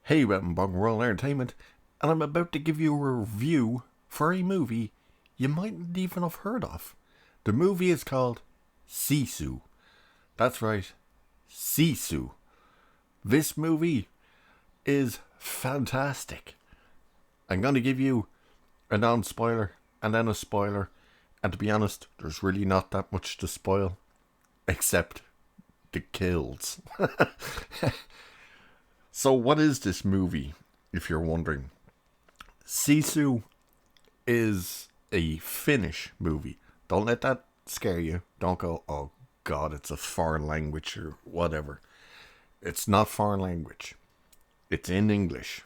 Hey, welcome back to Royal Entertainment, and I'm about to give you a review for a movie you mightn't even have heard of. The movie is called Sisu. That's right, Sisu. This movie is fantastic. I'm going to give you a non-spoiler and then a spoiler, and to be honest, there's really not that much to spoil, except the kills. So what is this movie, if you're wondering? Sisu is a Finnish movie. Don't let that scare you. Don't go, oh god, it's a foreign language or whatever. It's not foreign language. It's in English.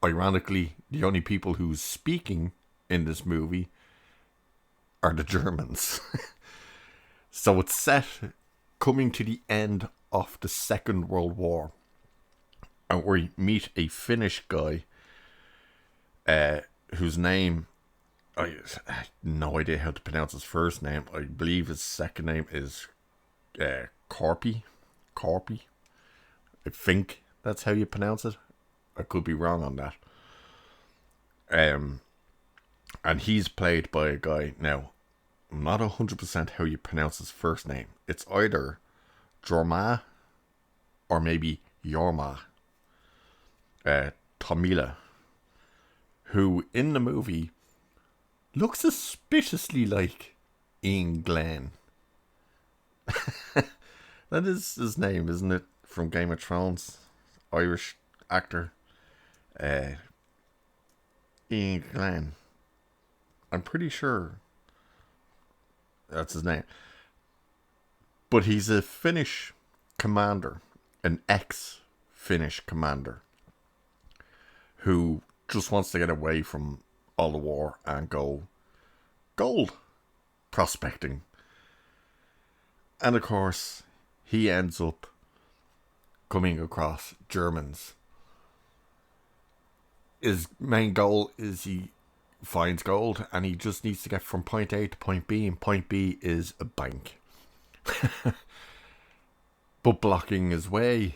Ironically, the only people who's speaking in this movie are the Germans. So it's set coming to the end of the Second World War. And we meet a Finnish guy whose name, I have no idea how to pronounce his first name. I believe his second name is Korpi. Korpi. I think that's how you pronounce it. I could be wrong on that. And he's played by a guy. Now, I'm not 100% how you pronounce his first name. It's either Jorma or maybe Jorma. Tomila, who in the movie looks suspiciously like Ian Glenn. That is his name, isn't it? From Game of Thrones. Irish actor. Ian Glenn. I'm pretty sure that's his name. But he's a Finnish commander. An ex-Finnish commander. Who just wants to get away from all the war and go gold prospecting. And of course, he ends up coming across Germans. His main goal is he finds gold and he just needs to get from point A to point B, and point B is a bank. But blocking his way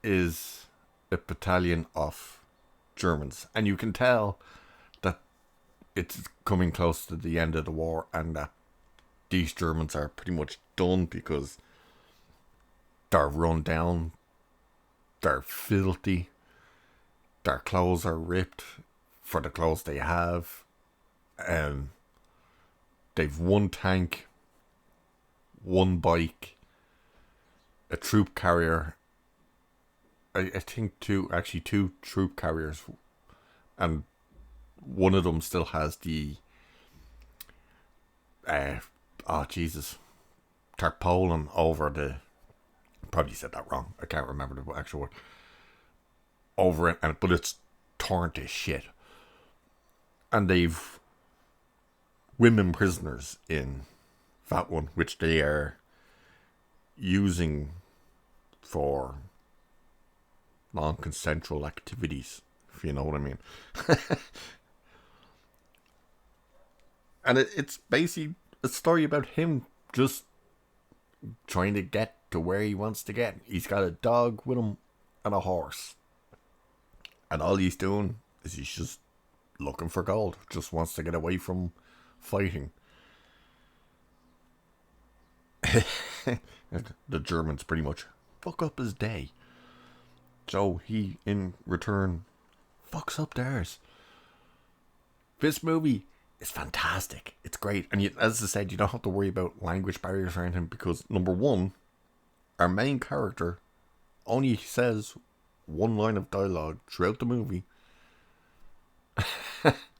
is a battalion of Germans, and you can tell that it's coming close to the end of the war and that these Germans are pretty much done because they're run down, they're filthy, their clothes are ripped for the clothes they have, and they've one tank, one bike, a troop carrier, I think two troop carriers, and one of them still has the tarpaulin over the, probably said that wrong, I can't remember the actual word, over it, but it's torn to shit. And they've women prisoners in that one, which they are using for non-consensual activities, if you know what I mean. And it's basically a story about him just trying to get to where he wants to get. He's got a dog with him and a horse. And all he's doing is he's just looking for gold. Just wants to get away from fighting. The Germans pretty much fuck up his day. So he, in return, fucks up theirs. This movie is fantastic. It's great. And as I said, you don't have to worry about language barriers or anything because, number one, our main character only says one line of dialogue throughout the movie.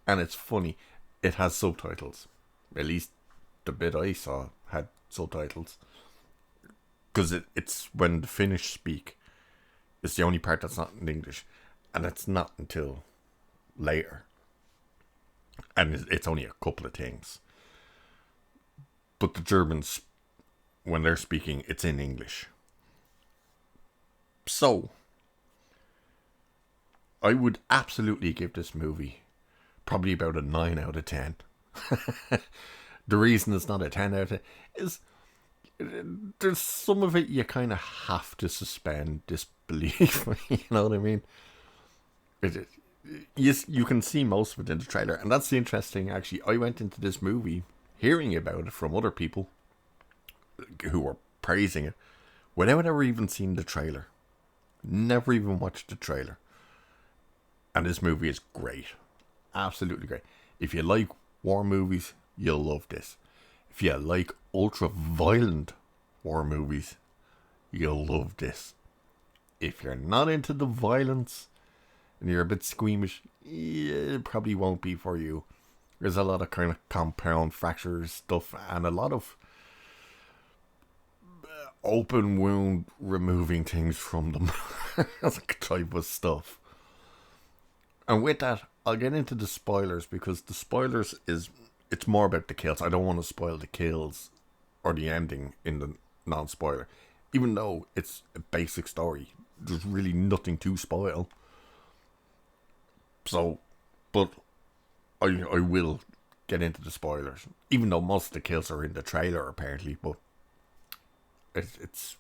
And it's funny. It has subtitles. At least the bit I saw had subtitles. Because it's when the Finnish speak. It's the only part that's not in English. And it's not until later. And it's only a couple of things. But the Germans, when they're speaking, it's in English. So, I would absolutely give this movie probably about a 9 out of 10. The reason it's not a 10 out of 10 is there's some of it you kind of have to suspend believe me. You know what I mean? It, you can see most of it in the trailer, and that's the interesting. Actually, I went into this movie hearing about it from other people who were praising it without ever even seeing the trailer. Never even watched the trailer. And this movie is great. Absolutely great. If you like war movies, you'll love this. If you like ultra violent war movies, you'll love this. If you're not into the violence and you're a bit squeamish, it probably won't be for you. There's a lot of kind of compound fractures stuff and a lot of open wound removing things from them. That type of stuff. And with that, I'll get into the spoilers, because the spoilers it's more about the kills. I don't want to spoil the kills or the ending in the non-spoiler. Even though it's a basic story, there's really nothing to spoil. So, but I will get into the spoilers. Even though most of the kills are in the trailer, apparently. But it's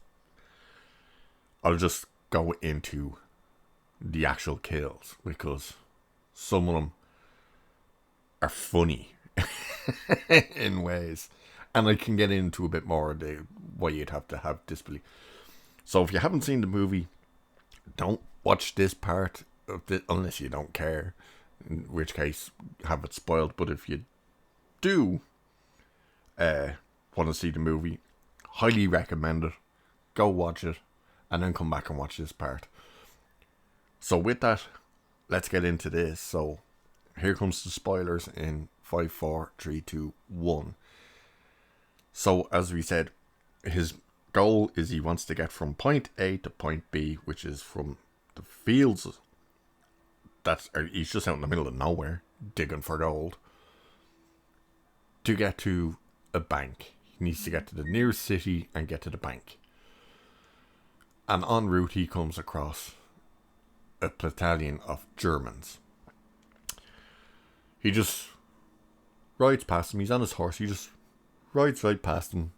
I'll just go into the actual kills, because some of them are funny in ways, and I can get into a bit more of the why you'd have to have disbelief. So if you haven't seen the movie, don't watch this part of it unless you don't care, in which case have it spoiled. But if you do want to see the movie, highly recommend it. Go watch it and then come back and watch this part. So with that, let's get into this. So here comes the spoilers in 5, 4, 3, 2, 1. So as we said, his goal is he wants to get from point A to point B, which is from the fields. He's just out in the middle of nowhere digging for gold, to get to a bank. He needs to get to the nearest city and get to the bank. And en route he comes across a battalion of Germans. He just rides past them. He's on his horse. He just rides right past them.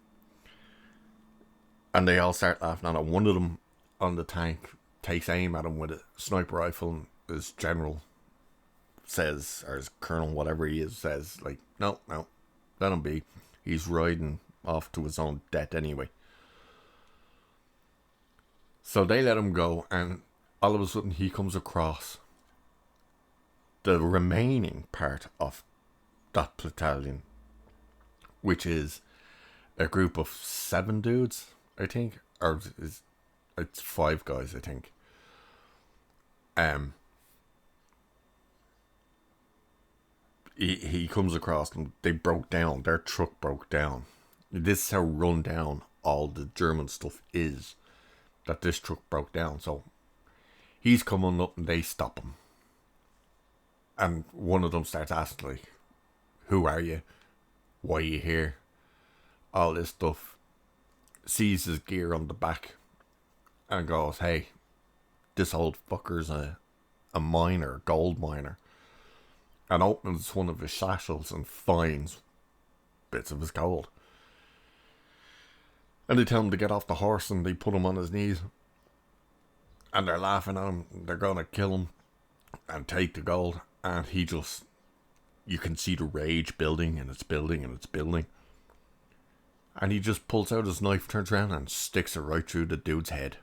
And they all start laughing at him. One of them on the tank takes aim at him with a sniper rifle, and his general says, or his colonel, whatever he is, says, like, no, let him be. He's riding off to his own death anyway. So they let him go, and all of a sudden he comes across the remaining part of that battalion, which is a group of 7 dudes, I think, or it's 5 guys, I think. He comes across them. They broke down. Their truck broke down. This is how run down all the German stuff is, that this truck broke down. So he's coming up and they stop him. And one of them starts asking, like, who are you? Why are you here? All this stuff. Sees his gear on the back and goes, hey, this old fucker's a miner, gold miner. And opens one of his satchels and finds bits of his gold. And they tell him to get off the horse, and they put him on his knees. And they're laughing at him. They're going to kill him and take the gold. And he just, you can see the rage building, and it's building, and it's building. And he just pulls out his knife, turns around, and sticks it right through the dude's head.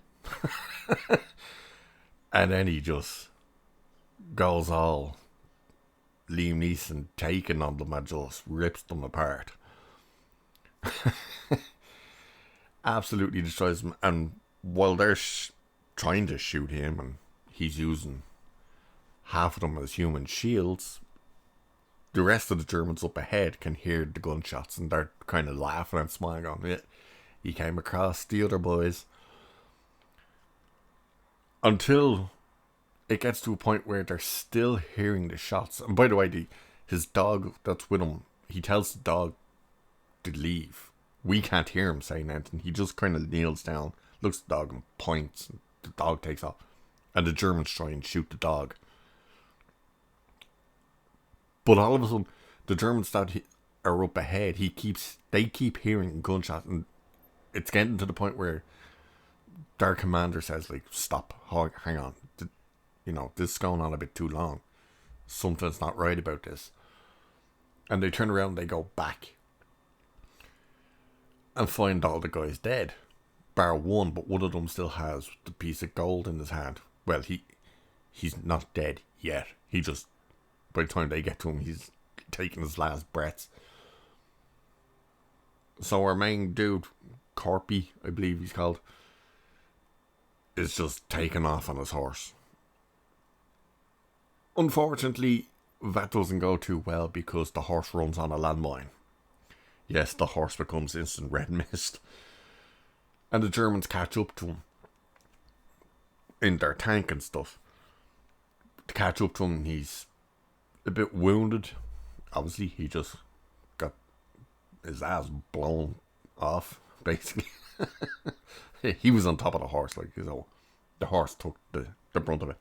And then he just goes all Liam Neeson taking on them and just rips them apart. Absolutely destroys them. And while they're trying to shoot him, and he's using half of them as human shields, the rest of the Germans up ahead can hear the gunshots, and they're kind of laughing and smiling on it. He came across the other boys. Until it gets to a point where they're still hearing the shots. And by the way, his dog that's with him, he tells the dog to leave. We can't hear him saying anything. He just kind of kneels down, looks at the dog and points. And the dog takes off. And the Germans try and shoot the dog. But all of a sudden, the Germans that are up ahead, they keep hearing gunshots. And it's getting to the point where their commander says, like, stop, hang on. This is going on a bit too long. Something's not right about this. And they turn around and they go back. And find all the guys dead. Bar one, but one of them still has the piece of gold in his hand. Well, he's not dead yet. He just, by the time they get to him, he's taking his last breaths. So our main dude, Corpy, I believe he's called, is just taken off on his horse. Unfortunately, that doesn't go too well because the horse runs on a landmine. Yes, the horse becomes instant red mist. And the Germans catch up to him in their tank and stuff. To catch up to him, he's a bit wounded. Obviously, he just got his ass blown off, basically. He was on top of the horse, like, the horse took the brunt of it.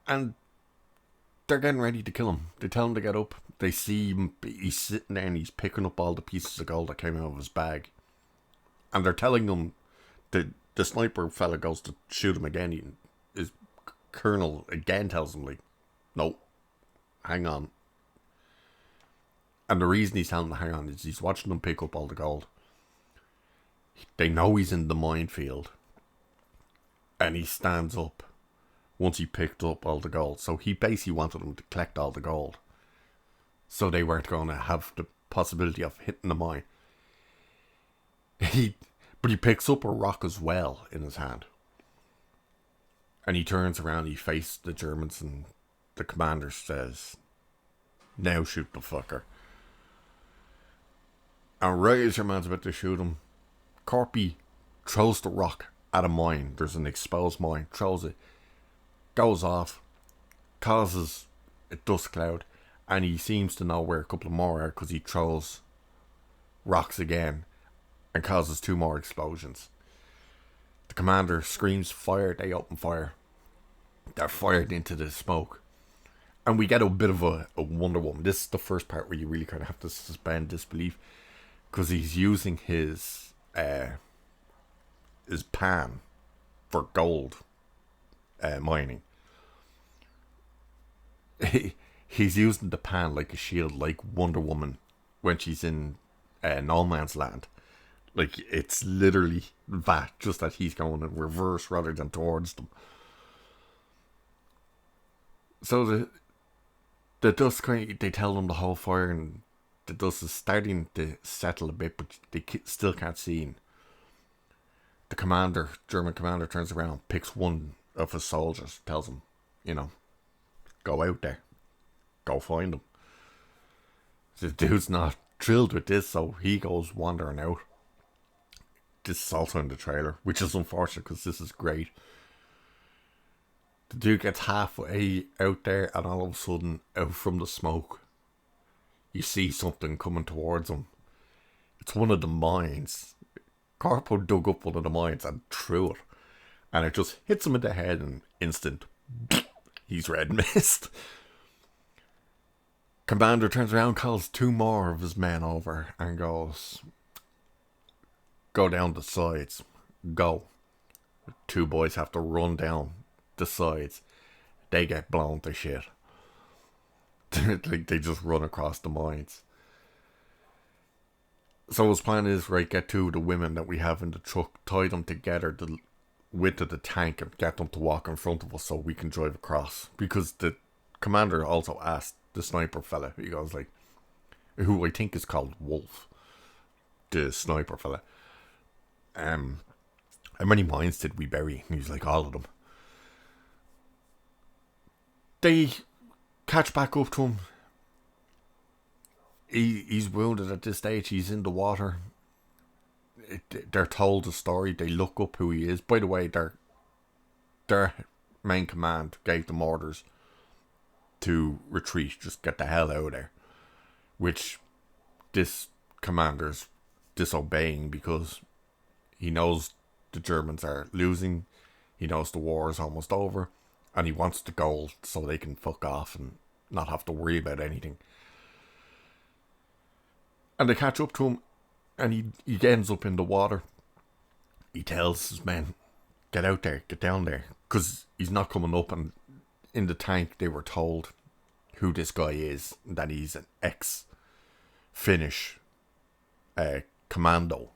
And they're getting ready to kill him. They tell him to get up. They see him, he's sitting there and he's picking up all the pieces of gold that came out of his bag. And they're telling him, the sniper fella goes to shoot him again. His colonel again tells him, like, no, hang on. And the reason he's telling him to hang on is he's watching them pick up all the gold. They know he's in the minefield. And he stands up once he picked up all the gold. So he basically wanted them to collect all the gold. So they weren't going to have the possibility of hitting the mine. But he picks up a rock as well in his hand. And he turns around, he faces the Germans, and the commander says, now shoot the fucker. And right as your man's about to shoot him, Corpy throws the rock at a mine. There's an exposed mine, throws it, goes off, causes a dust cloud, and he seems to know where a couple of more are because he throws rocks again and causes 2 more explosions. The commander screams fire, they open fire. They're fired into the smoke. And we get a bit of a Wonder Woman. This is the first part where you really kind of have to suspend disbelief because he's using his pan for gold mining. He's using the pan like a shield, like Wonder Woman when she's in No Man's Land. Like, it's literally that, just that he's going in reverse rather than towards them. So the dust, they tell them to hold fire, and the dust is starting to settle a bit, but they still can't see him. The German commander, turns around, picks one of his soldiers, tells him, go out there, go find him. The dude's not thrilled with this, so he goes wandering out. This is also in the trailer, which is unfortunate because this is great. The dude gets halfway out there, and all of a sudden, out from the smoke, you see something coming towards him. It's one of the mines. Corpo dug up one of the mines and threw it, and it just hits him in the head in an instant. He's red mist. Commander turns around, calls 2 more of his men over, and goes, go down the sides. Go. 2 boys have to run down the sides. They get blown to shit. Like, they just run across the mines. So his plan is, right, get 2 of the women that we have in the truck, tie them together the width of the tank, and get them to walk in front of us so we can drive across. Because the commander also asked the sniper fella, he goes, like, who I think is called Wolf, the sniper fella, how many mines did we bury? And he's like, all of them. They catch back up to him. He's wounded at this stage. He's in the water. They're told the story. They look up who he is. By the way, their main command gave them orders to retreat. Just get the hell out of there. Which this commander's disobeying because he knows the Germans are losing. He knows the war is almost over. And he wants the gold so they can fuck off and not have to worry about anything. And they catch up to him, and he ends up in the water. he tells his men, get out there, get down there. Because he's not coming up, and in the tank they were told who this guy is, that he's an ex-Finnish commando,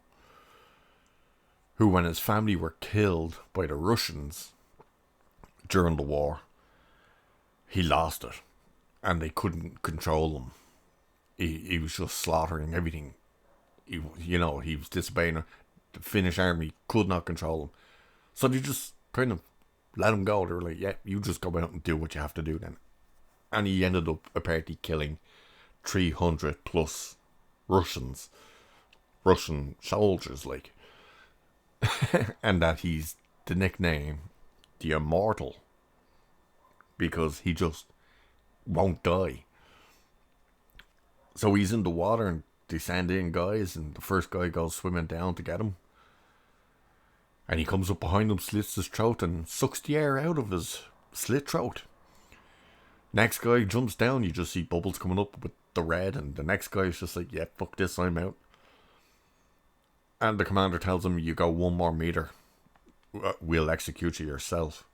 who, when his family were killed by the Russians during the war, he lost it, and they couldn't control him. He was just slaughtering everything. He was disobeying. The Finnish army could not control him, so they just kind of let him go. They were like, yeah, you just go out and do what you have to do then. And he ended up apparently killing 300 plus Russian soldiers, like. And that he's the nickname the Immortal, because he just won't die. So he's in the water, and they send in guys, and the first guy goes swimming down to get him. And he comes up behind him, slits his throat, and sucks the air out of his slit throat. Next guy jumps down, you just see bubbles coming up with the red, and the next guy is just like, yeah, fuck this, I'm out. And the commander tells him, you go 1 more meter, we'll execute you yourself.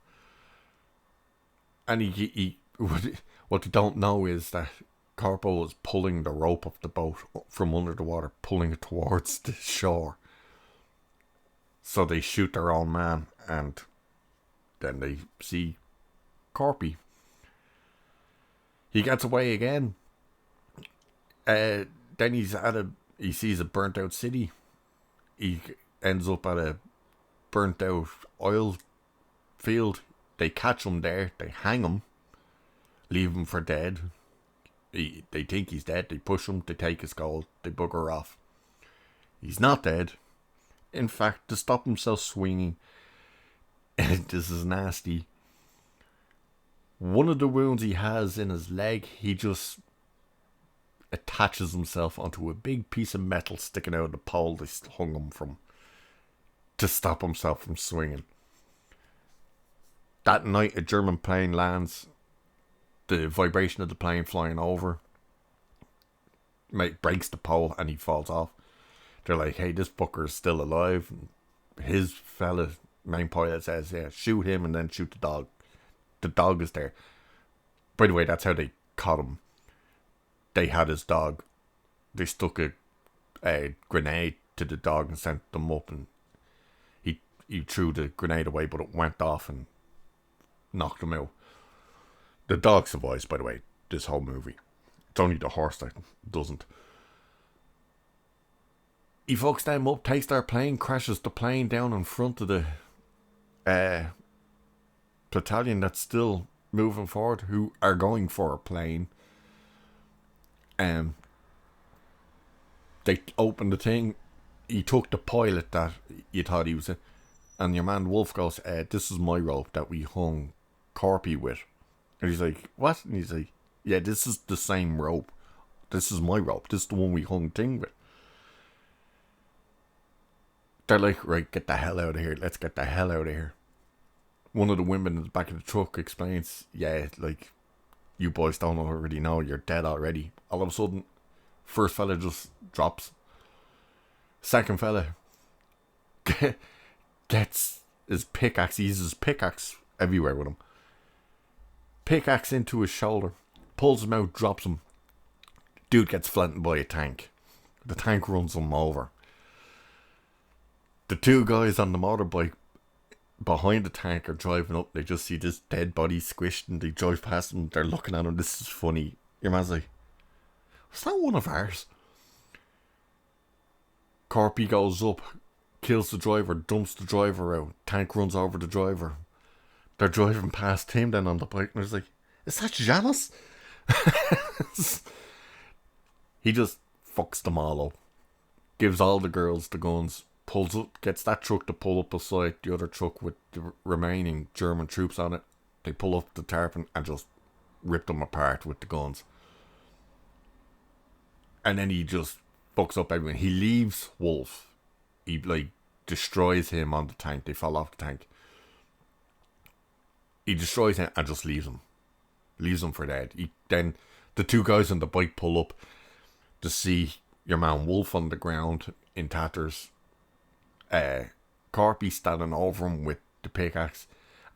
And he what they don't know is that Corpo is pulling the rope of the boat from under the water, pulling it towards the shore. So they shoot their own man, and then they see Corpy. He gets away again. Then he sees a burnt out city. He ends up at a burnt out oil field. They catch him there. They hang him. Leave him for dead. They think he's dead. They push him. They take his gold. They bugger off. He's not dead. In fact, to stop himself swinging, this is nasty. One of the wounds he has in his leg, he just attaches himself onto a big piece of metal sticking out of the pole they hung him from, to stop himself from swinging. That night, a German plane lands. The vibration of the plane flying over breaks the pole, and he falls off. They're like, hey, this fucker's still alive. And his fella, main pilot, says, yeah, shoot him and then shoot the dog. The dog is there. By the way, that's how they caught him. They had his dog. They stuck a grenade to the dog and sent them up, and he threw the grenade away, but it went off and knocked him out. The dog survives, by the way, this whole movie. It's only the horse that doesn't. He fucks them up, takes their plane, crashes the plane down in front of the battalion that's still moving forward, who are going for a plane. They opened the thing. He took the pilot that you thought he was in, and your man Wolf goes, this is my rope that we hung Corpy with. And he's like, what? And he's like, yeah, this is the same rope. This is my rope. This is the one we hung Ting with. They're like, right, get the hell out of here. Let's get the hell out of here. One of the women in the back of the truck explains, yeah, like, you boys don't already know, you're dead already. All of a sudden, first fella just drops. Second fella gets his pickaxe. He uses his pickaxe everywhere with him. Pickaxe into his shoulder, pulls him out, drops him. Dude gets flattened by a tank. The tank runs him over. The two guys on the motorbike behind the tank are driving up. They just see this dead body squished, and they drive past him. They're looking at him. This is funny. Your man's like, was that one of ours? Corpy goes up, kills the driver, dumps the driver out. Tank runs over the driver. They're driving past him then on the bike, and he's like, is that Janice? He just fucks them all up. Gives all the girls the guns. Pulls up, gets that truck to pull up beside the other truck with the remaining German troops on it. They pull up the tarpon and just rip them apart with the guns. And then he just fucks up everyone. He leaves Wolf. He destroys him on the tank. They fall off the tank. He destroys him and just leaves him. Leaves him for dead. Then the two guys on the bike pull up to see your man Wolf on the ground in tatters. Corpy standing over him with the pickaxe,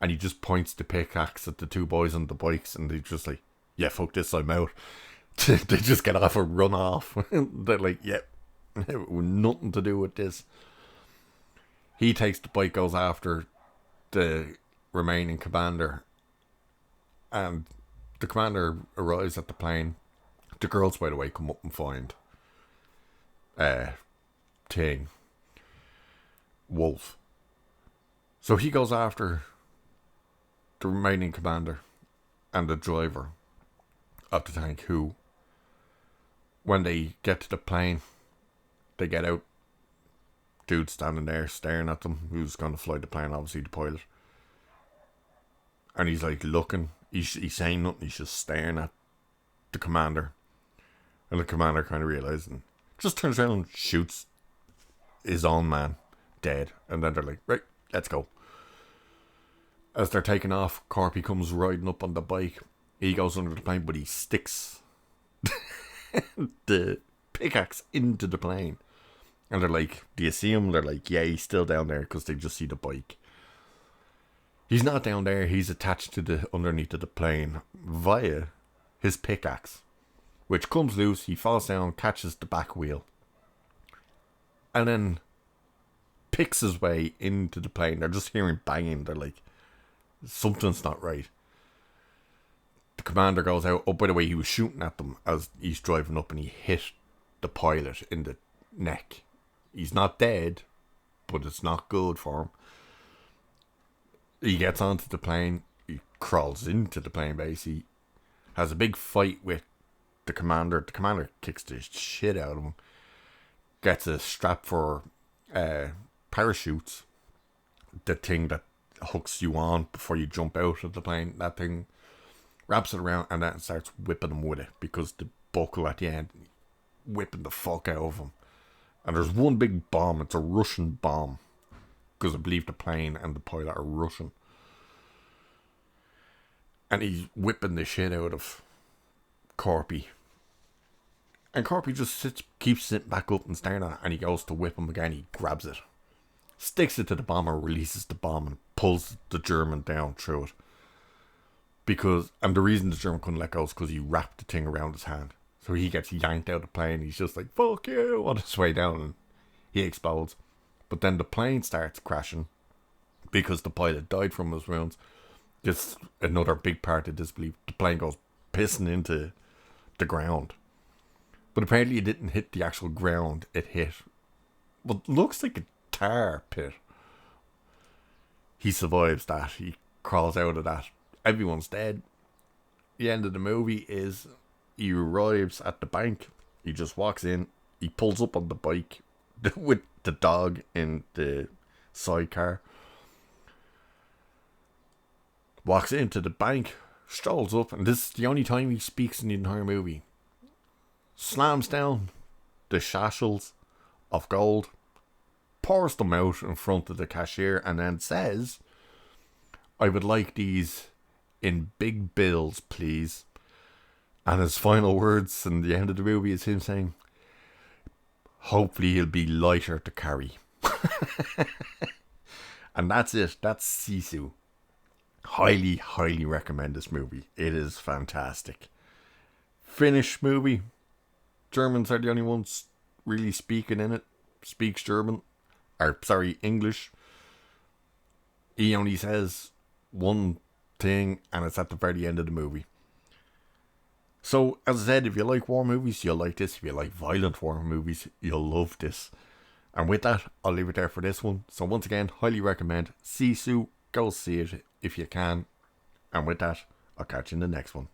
and he just points the pickaxe at the two boys on the bikes, and they're just like, yeah, fuck this, I'm out. They just get off and run off. They're like, yeah, nothing to do with this. He takes the bike, goes after the remaining commander, and the commander arrives at the plane. The girls, by the way, come up and find Ting, Wolf. So he goes after the remaining commander and the driver of the tank, who, when they get to the plane, they get out. Dude standing there staring at them, who's going to fly the plane, obviously the pilot. And he's like looking, he's saying nothing, he's just staring at the commander. And the commander kind of realizing, just turns around and shoots his own man dead. And then they're like, right, let's go. As they're taking off, Corpy comes riding up on the bike. He goes under the plane, but he sticks the pickaxe into the plane. And they're like, do you see him? They're like, yeah, he's still down there, because they just see the bike. He's not down there. He's attached to the underneath of the plane via his pickaxe, which comes loose. He falls down, catches the back wheel, and then picks his way into the plane. They're just hearing banging. They're like, something's not right. The commander goes out. Oh, by the way, he was shooting at them as he's driving up, and he hit the pilot in the neck. He's not dead, but it's not good for him. He gets onto the plane. He crawls into the plane base. He has a big fight with the commander. The commander kicks the shit out of him. Gets a strap for parachutes. The thing that hooks you on before you jump out of the plane. That thing wraps it around and then starts whipping him with it, because the buckle at the end, whipping the fuck out of him. And there's one big bomb. It's a Russian bomb, because I believe the plane and the pilot are Russian. And he's whipping the shit out of Corpy. And Corpy just keeps sitting back up and staring at it. And he goes to whip him again. He grabs it, sticks it to the bomber, releases the bomb, and pulls the German down through it. And the reason the German couldn't let go is because he wrapped the thing around his hand. So he gets yanked out of the plane. He's just like, fuck you, on his way down, and he explodes. But then the plane starts crashing because the pilot died from his wounds. Just another big part of disbelief. The plane goes pissing into the ground. But apparently it didn't hit the actual ground. It hit what looks like a tar pit. He survives that. He crawls out of that. Everyone's dead. The end of the movie is he arrives at the bank. He just walks in. He pulls up on the bike with the dog in the sidecar. Walks into the bank, strolls up, and this is the only time he speaks in the entire movie. Slams down the sachels of gold, pours them out in front of the cashier, and then says, I would like these in big bills, please. And his final words in the end of the movie is him saying, hopefully he'll be lighter to carry. And that's it. That's Sisu. Highly, highly recommend this movie. It is fantastic. Finnish movie. Germans are the only ones really speaking in it. Speaks English. He only says one thing, and it's at the very end of the movie. So, as I said, if you like war movies, you'll like this. If you like violent war movies, you'll love this. And with that, I'll leave it there for this one. So once again, highly recommend Sisu. Go see it if you can. And with that, I'll catch you in the next one.